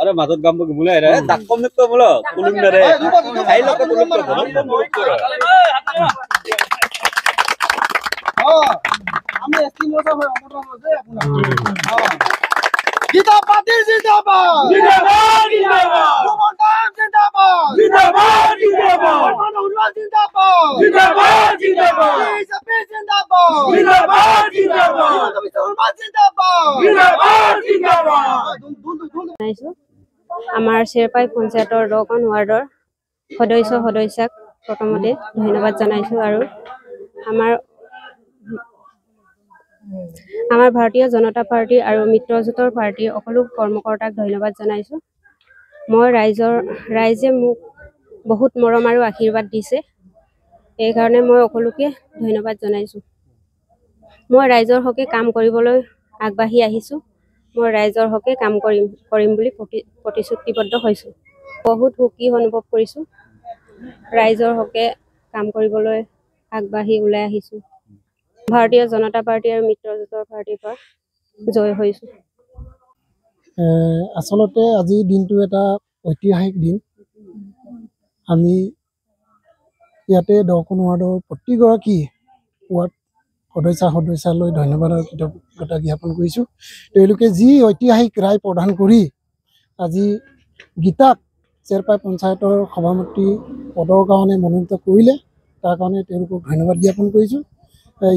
अरे माझत काम मुले रे दाखवून निघतो मुलं कुलून रे काही लोक আমি এসটি মোটা হয় অমরটা হচ্ছে আপনার গীতা পাতিল জিন্দাবাদ জিন্দাবাদ জিন্দাবাদ সুমনদান জিন্দাবাদ জিন্দাবাদ জিন্দাবাদ মনোহর জিন্দাবাদ জিন্দাবাদ জিন্দাবাদ বিজেপি জিন্দাবাদ জিন্দাবাদ জিন্দাবাদ সুমন জিন্দাবাদ জিন্দাবাদ জিন্দাবাদ আমাৰ চেৰপাই পঞ্চায়তৰ 10খন ৱাৰ্ডৰ সদস্যাক প্ৰথমতে ধন্যবাদ জনাইছো আৰু আমাৰ ভাৰতীয় জনতা পাৰ্টি আৰু মিত্ৰজোঁটৰ পাৰ্টিৰ সকলো কৰ্মকৰ্তাক ধন্যবাদ জনাইছো। মই ৰাইজে মোক বহুত মৰম আৰু আশীৰ্বাদ দিছে, এই কাৰণে মই সকলোকে ধন্যবাদ জনাইছো। মই ৰাইজৰ হকে কাম কৰিবলৈ আগবাঢ়ি আহিছো। মই ৰাইজৰ হকে কাম কৰিম বুলি প্ৰতিশ্ৰুতিবদ্ধ হৈছো। বহুত সুখী অনুভৱ কৰিছো, ৰাইজৰ হকে কাম কৰিবলৈ আগবাঢ়ি ওলাই আহিছো। ভাৰতীয় জনতা পাৰ্টি আৰু মিত্ৰজোঁটৰ পাৰ্টিৰ পৰা জয় হৈছো। আচলতে আজি দিনটো এটা ঐতিহাসিক দিন। আমি ইয়াতে 10খন ৱাৰ্ডৰ প্ৰতিগৰাকী ৱাৰ্ড সদস্যালৈ ধন্যবাদ আৰু কৃতজ্ঞতা জ্ঞাপন কৰিছোঁ। তেওঁলোকে যি ঐতিহাসিক ৰায় প্ৰদান কৰি আজি গীতাক চেৰপাই পঞ্চায়তৰ সভাপতি পদৰ কাৰণে মনোনীত কৰিলে, তাৰ কাৰণে তেওঁলোকক ধন্যবাদ জ্ঞাপন কৰিছোঁ।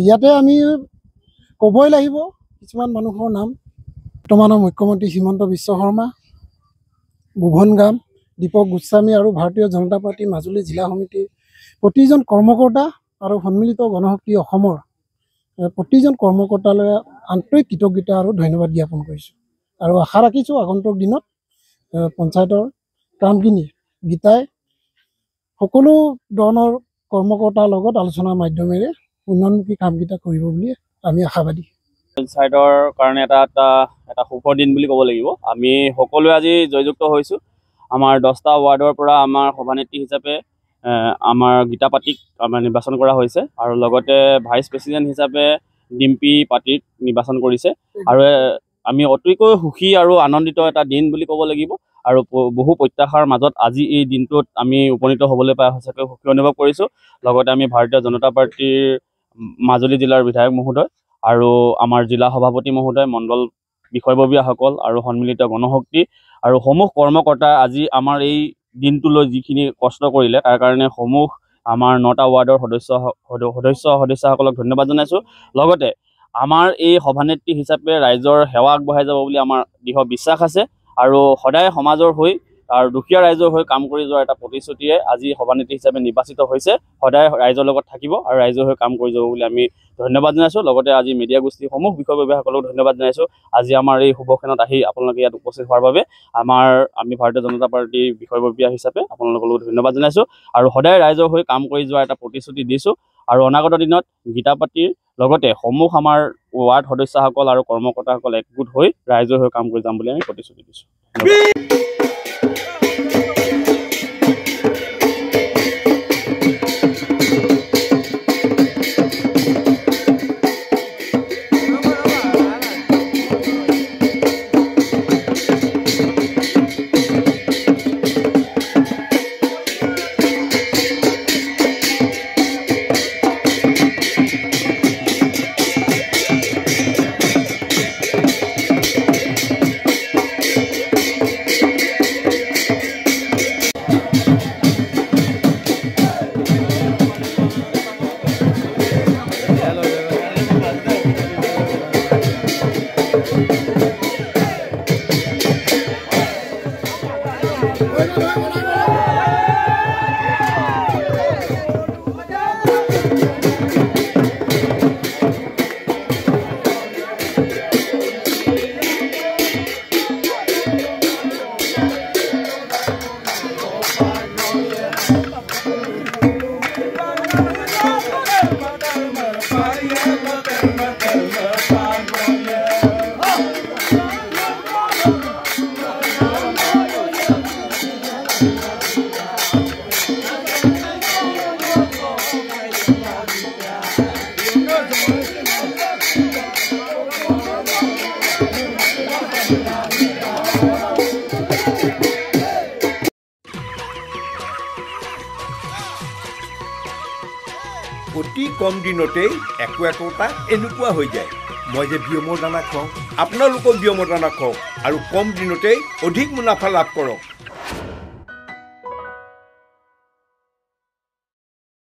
ইয়াতে আমি ক'বই লাগিব কিছুমান মানুহৰ নাম। বৰ্তমানৰ মুখ্যমন্ত্ৰী হিমন্ত বিশ্ব শৰ্মা, ভুৱন গাম, দীপক গোস্বামী আৰু ভাৰতীয় জনতা পাৰ্টি মাজুলী জিলা সমিতিৰ প্ৰতিজন কৰ্মকৰ্তা আৰু সন্মিলিত গণশক্তি অসমৰ প্ৰতিজন কৰ্মকৰ্তালৈ আন্তৰিক কৃতজ্ঞতা আৰু ধন্যবাদ জ্ঞাপন কৰিছোঁ। আৰু আশা ৰাখিছোঁ আগন্তুক দিনত পঞ্চায়তৰ কামখিনি গীতাই সকলো ধৰণৰ কৰ্মকৰ্তাৰ লগত আলোচনাৰ মাধ্যমেৰে উন্নয়নমুখী কামকেইটা কৰিব বুলি আমি আশাবাদী। পঞ্চায়তৰ কাৰণে এটা শুভ দিন বুলি ক'ব লাগিব। আমি সকলোৱে আজি জয়যুক্ত হৈছোঁ। আমাৰ 10টা ৱাৰ্ডৰ পৰা আমাৰ সভানেত্ৰী হিচাপে আমাৰ গীতা পাতিক আমাৰ নিৰ্বাচন কৰা হৈছে আৰু লগতে ভাইচ প্ৰেচিডেণ্ট হিচাপে ডিম্পী পাতিক নিৰ্বাচন কৰিছে। আৰু আমি অতিকৈ সুখী আৰু আনন্দিত এটা দিন বুলি ক'ব লাগিব। আৰু বহু প্ৰত্যাশাৰ মাজত আজি এই দিনটোত আমি উপনীত হ'বলৈ পাই সঁচাকৈ সুখী অনুভৱ কৰিছোঁ। লগতে আমি ভাৰতীয় জনতা পাৰ্টিৰ মাজুলী জিলাৰ বিধায়ক মহোদয় আৰু আমাৰ জিলা সভাপতি মহোদয়, মণ্ডল বিষয়ববীয়াসকল আৰু সন্মিলিত গণশক্তি আৰু সমূহ কৰ্মকৰ্তা আজি আমাৰ এই দিনটোলৈ যিখিনি কষ্ট কৰিলে তাৰ কাৰণে সমূহ আমাৰ 9টা ৱাৰ্ডৰ সদস্যসকলক ধন্যবাদ জনাইছোঁ। লগতে আমাৰ এই সভানেত্ৰী হিচাপে ৰাইজৰ সেৱা আগবঢ়াই যাব বুলি আমাৰ দৃঢ় বিশ্বাস আছে আৰু সদায় সমাজৰ হৈ আৰু দুখীয়া ৰাইজৰ হৈ কাম কৰি যোৱাৰ এটা প্ৰতিশ্ৰুতিয়ে আজি সভানেত্ৰী হিচাপে নিৰ্বাচিত হৈছে। সদায় ৰাইজৰ লগত থাকিব আৰু ৰাইজৰ হৈ কাম কৰি যাব বুলি আমি ধন্যবাদ জনাইছোঁ। লগতে আজি মিডিয়া গোষ্ঠীসমূহ বিষয়ববীয়াসকলক ধন্যবাদ জনাইছোঁ। আজি আমাৰ এই শুভক্ষণত আহি আপোনালোকে ইয়াত উপস্থিত হোৱাৰ বাবে আমি ভাৰতীয় জনতা পাৰ্টিৰ বিষয়ববীয়া হিচাপে আপোনালোকলৈ ধন্যবাদ জনাইছোঁ আৰু সদায় ৰাইজৰ হৈ কাম কৰি যোৱাৰ এটা প্ৰতিশ্ৰুতি দিছোঁ আৰু অনাগত দিনত গীতাপাতিৰ লগতে সমূহ আমাৰ ৱাৰ্ড সদস্যসকল আৰু কৰ্মকৰ্তাসকল একগোট হৈ ৰাইজৰ হৈ কাম কৰি যাম বুলি আমি প্ৰতিশ্ৰুতি দিছোঁ। অতি কম দিনতেই একোটা এনেকুৱা হৈ যায়। মই যে বিয়মৰ দানা খুৱাওঁ, আপোনালোকেও বিয়মৰ দানা খুৱাওক আৰু কম দিনতেই অধিক মুনাফা লাভ কৰক।